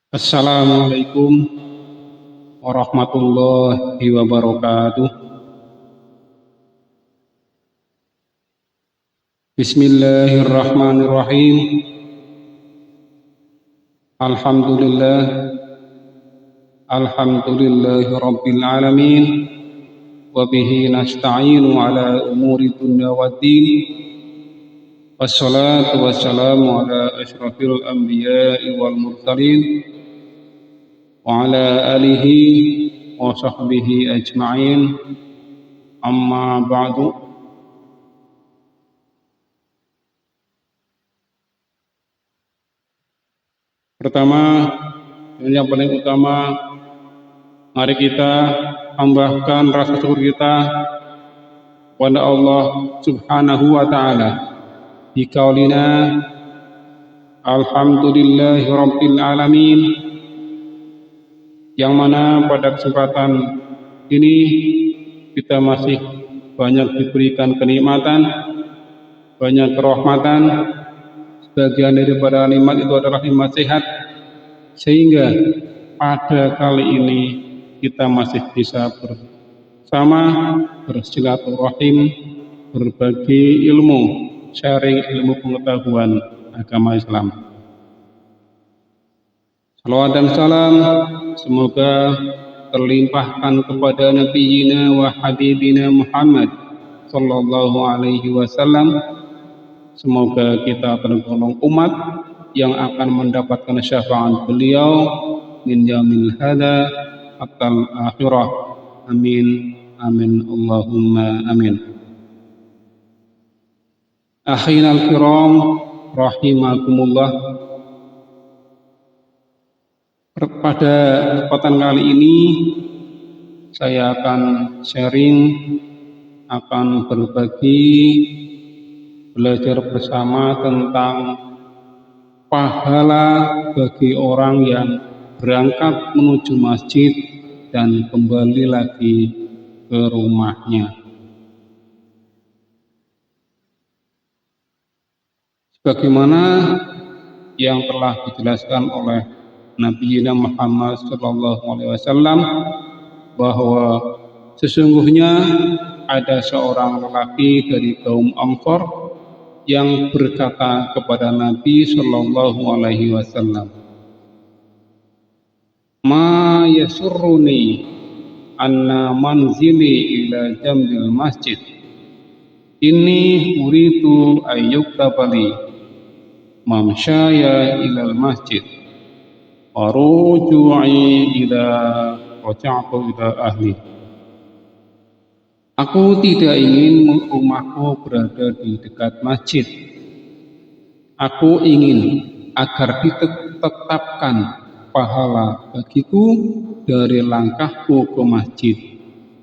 Assalamualaikum warahmatullahi wabarakatuh. Bismillahirrahmanirrahim. Alhamdulillah. Alhamdulillahi rabbil alamin. Wabihi nasta'inu ala umuri dunya waddin. Wassalatu wassalamu ala ashrafil anbiya'i wal mursalin wa ala alihi wa sahbihi ajma'in. Amma ba'du. Pertama, yang paling utama, mari kita tambahkan rasa syukur kita kepada Allah Subhanahu wa ta'ala di qaulina alhamdulillahi rabbil alamin, yang mana pada kesempatan ini kita masih banyak diberikan kenikmatan, banyak kerahmatan. Sebagian daripada nikmat itu adalah nikmat sehat, sehingga pada kali ini kita masih bisa bersama, bersilaturahim, berbagi ilmu, sharing ilmu pengetahuan agama Islam. Salawat dan salam semoga terlimpahkan kepada Nabiina wa Habibina Muhammad sallallahu alaihi wasallam. Semoga kita tergolong umat yang akan mendapatkan syafaat beliau min yaumil hadza hatal akhirah. Amin amin Allahumma amin. Akhinal kiram rahimakumullah. Pada kesempatan kali ini saya akan sharing, akan berbagi, belajar bersama tentang pahala bagi orang yang berangkat menuju masjid dan kembali lagi ke rumahnya. Sebagaimana yang telah dijelaskan oleh Nabi Muhammad SAW, bahwa sesungguhnya ada seorang lelaki dari kaum Ansor yang berkata kepada Nabi Shallallahu Alaihi Wasallam, "Ma yasurruni anna manzili ila jambil masjid, inni uridu ayyuktabali mamsyaya ilal masjid, waruju'i ila raja'tu ila ahli." Aku tidak ingin rumahku berada di dekat masjid. Aku ingin agar ditetapkan pahala bagiku dari langkahku ke masjid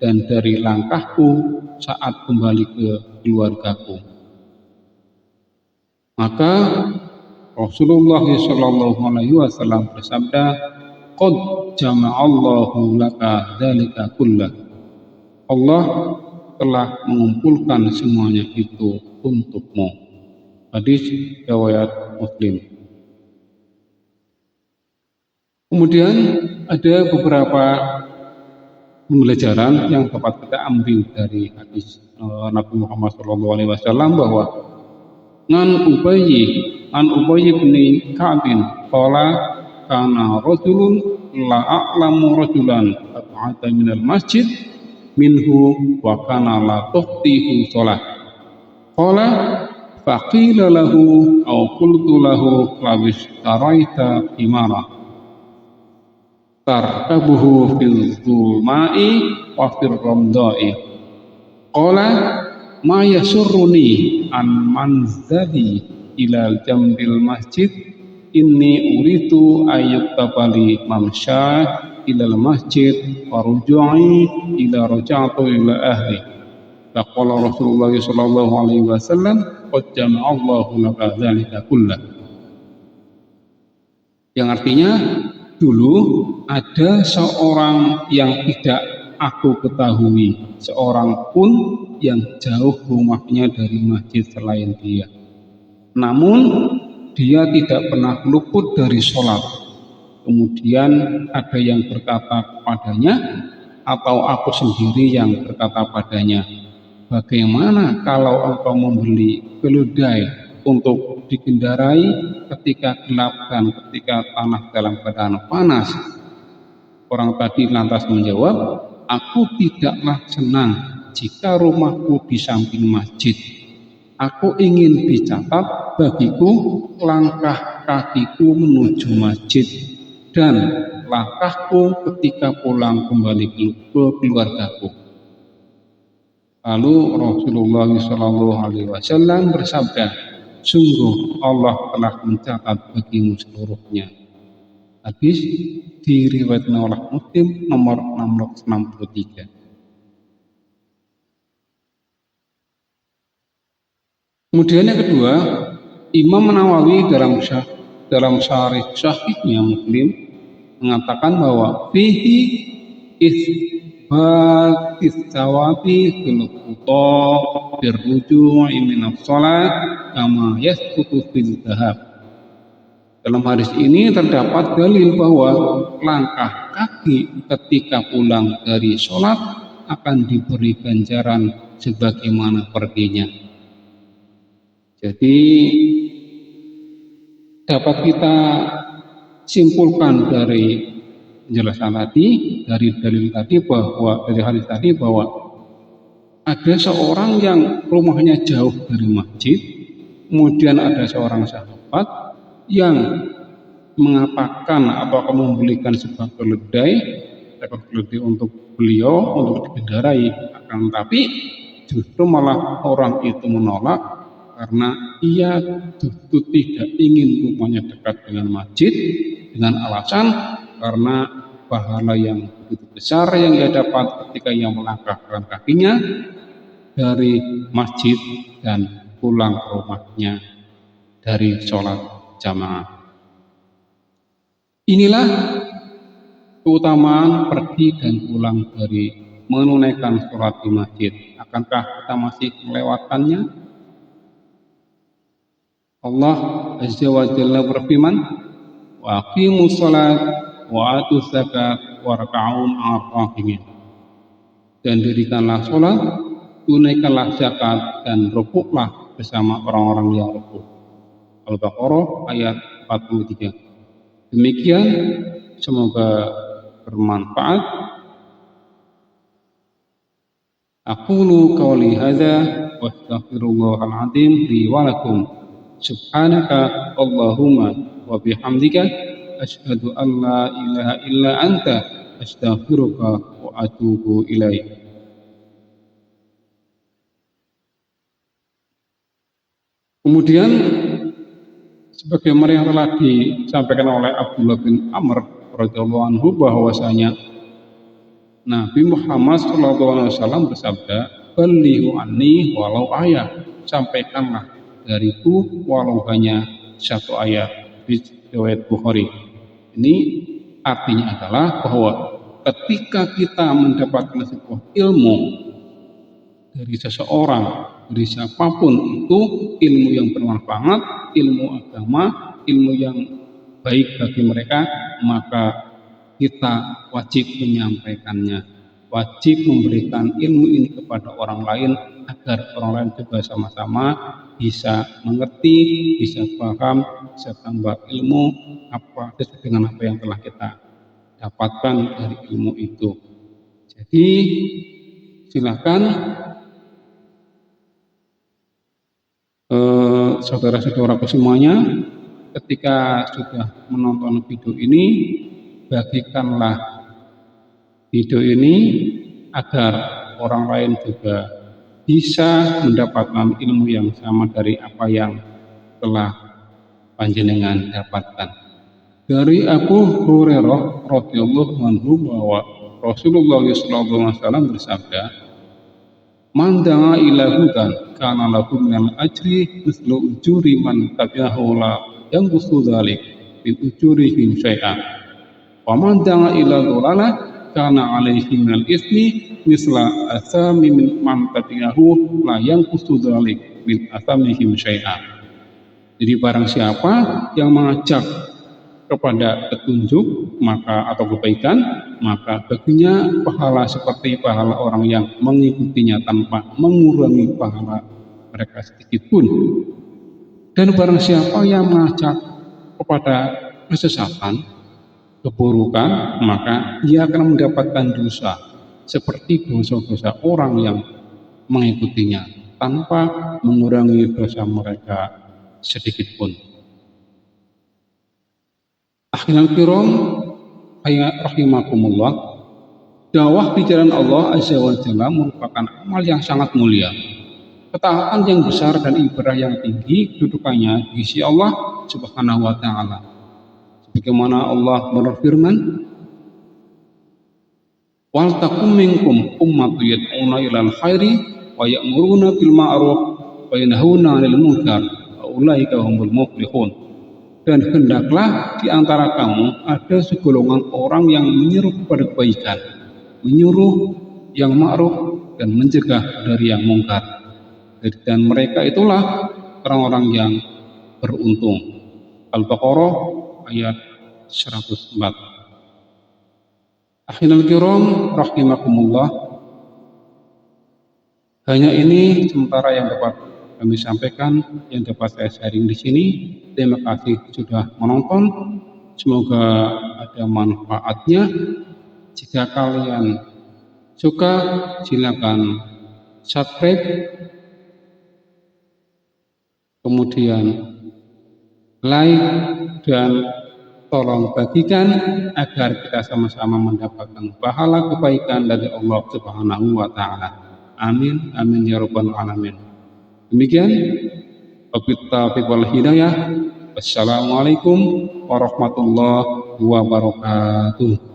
dan dari langkahku saat kembali ke keluargaku. Maka Rasulullah SAW bersabda, "Qad jama'allahu laka dzalika kullah." Allah telah mengumpulkan semuanya itu untukmu. Hadis riwayat Muslim. Kemudian ada beberapa pembelajaran yang dapat kita ambil dari hadis Nabi Muhammad SAW, bahwa An Ubay bin Ka'b qala kana rajulun la a'lamu rajulan ab'ada minal masjid minhu wa kana la tuhtihu shalah. Qala faqila lahu aw qultu lahu lawis taraita himara tarkabuhu fil zulma'i wa fil ramda'i. Qala ma yasurruni an manzali ilal jambil masjid, inni uritu ayyuktabali mamsya ilal masjid waruju'i ila raja'tu ila ahli. Faqala Rasulullah sallallahu alaihi wasallam, qad jama'allahu laka dzalika kullah. Yang artinya, dulu ada seorang yang tidak aku ketahui, seorang pun yang jauh rumahnya dari masjid selain dia. Namun dia tidak pernah luput dari sholat. kemudian ada yang berkata kepadanya, atau aku sendiri yang berkata padanya, bagaimana kalau engkau membeli keledai untuk dikendarai ketika gelap dan ketika tanah dalam keadaan panas? Orang tadi lantas menjawab, aku tidaklah senang jika rumahku di samping masjid. Aku ingin dicatat bagiku langkah kakiku menuju masjid dan langkahku ketika pulang kembali ke keluargaku. Lalu Rasulullah SAW bersabda, sungguh Allah telah mencatat bagimu seluruhnya. Hadis diriwayatkan oleh Muslim nomor 663. Kemudian yang kedua, Imam Nawawi dalam syarih sahihnya Muslim mengatakan bahwa fihi isbatis sawabi fil khuta birruju'i minas shalat kama yasqutu fil dhahab. Dalam hadis ini terdapat dalil bahwa langkah kaki ketika pulang dari sholat akan diberi ganjaran sebagaimana perginya. Jadi dapat kita simpulkan dari penjelasan tadi, dari dalil tadi bahwa dari hadis tadi bahwa ada seorang yang rumahnya jauh dari masjid, kemudian ada seorang sahabat yang mengatakan atau akan membelikan sebuah keledai untuk beliau untuk dikendarai, akan tetapi justru malah orang itu menolak karena ia justru tidak ingin rumahnya dekat dengan masjid dengan alasan karena pahala yang begitu besar yang ia dapat ketika ia melangkahkan kakinya dari masjid dan pulang ke rumahnya dari sholat jamaah. Inilah keutamaan pergi dan pulang dari menunaikan sholat di masjid. Akankah kita masih melewatkannya? Allah Azza wa Jalla berfirman, wa aqimus shalat wa atuz zakat warka'u ma'ar raki'in. Dan dirikanlah sholat, tunaikanlah zakat dan rukuklah bersama orang-orang yang rukuk. Al-Baqarah ayat 43. Demikian, semoga bermanfaat. Aqulu qawli hadza wa astaghfirullahal azim li wa lakum. Subhanaka Allahumma wa bihamdika asyhadu an la ilaha illa anta astaghfiruka wa atubu ilaik. Kemudian sebagaimana yang telah disampaikan oleh Abdullah bin Amr radhiyallahu anhu bahwasanya Nabi Muhammad SAW bersabda, "Ballighu anni walau ayat." Sampaikanlah dariku walau hanya satu ayat. Riwayat Bukhari. Ini artinya adalah bahwa ketika kita mendapatkan sebuah ilmu dari seseorang, dari siapapun itu, ilmu yang bermanfaat, ilmu agama, ilmu yang baik bagi mereka, maka kita wajib menyampaikannya, wajib memberikan ilmu ini kepada orang lain agar orang lain juga sama-sama bisa mengerti, bisa paham, bisa tambah ilmu apa sesuai dengan apa yang telah kita dapatkan dari ilmu itu. Jadi silakan saudara-saudaraku semuanya, ketika sudah menonton video ini, bagikanlah video ini agar orang lain juga bisa mendapatkan ilmu yang sama dari apa yang telah panjenengan dapatkan. Dari Abu Hurairah radhiyallahu anhu bahwa Rasulullah SAW bersabda, "Man da'a ila hudan kana lahu minal ajri mislu ujuri man tabi'ahu la yanqusu dzalik min ujurihim syai'an. Wa man da'a ila dhalalah kana alaihi minal ismi misla asami man tabi'ahu la yanqusu dzalik min asamihim syai'an." Jadi barang siapa yang mengajak kepada petunjuk maka atau kebaikan, maka baginya pahala seperti pahala orang yang mengikutinya tanpa mengurangi pahala mereka sedikit pun. Dan barang siapa yang mengajak kepada kesesatan, keburukan, maka ia akan mendapatkan dosa seperti dosa-dosa orang yang mengikutinya tanpa mengurangi dosa mereka sedikit pun. Akhirul kiram rahimakumullah, dakwah di jalan Allah Azza wa Jalla merupakan amal yang sangat mulia, ketaatan yang besar dan ibadah yang tinggi kedudukannya di sisi Allah Subhanahu wa taala. Sebagaimana Allah berfirman, "Wal takum minkum ummatun yad'una ilal khairi wa ya'muruna bil ma'ruf wa yanhauna 'anil munkar wa ulaika humul muflihun." Dan hendaklah di antara kamu ada segolongan orang yang menyuruh kepada kebaikan, menyuruh yang ma'ruf dan mencegah dari yang mungkar. Dan mereka itulah orang-orang yang beruntung. Al-Baqarah ayat 104. Akhirul kiram rahimakumullah, hanya ini sementara yang dapat kami sampaikan, yang dapat saya sharing di sini. Terima kasih sudah menonton. Semoga ada manfaatnya. Jika kalian suka, silakan subscribe, kemudian like, dan tolong bagikan agar kita sama-sama mendapatkan pahala kebaikan dari Allah Subhanahu wa taala. Amin amin ya rabbal alamin. Demikian, wabillahi taufiq wal hidayah. Wassalamualaikum warahmatullahi wabarakatuh.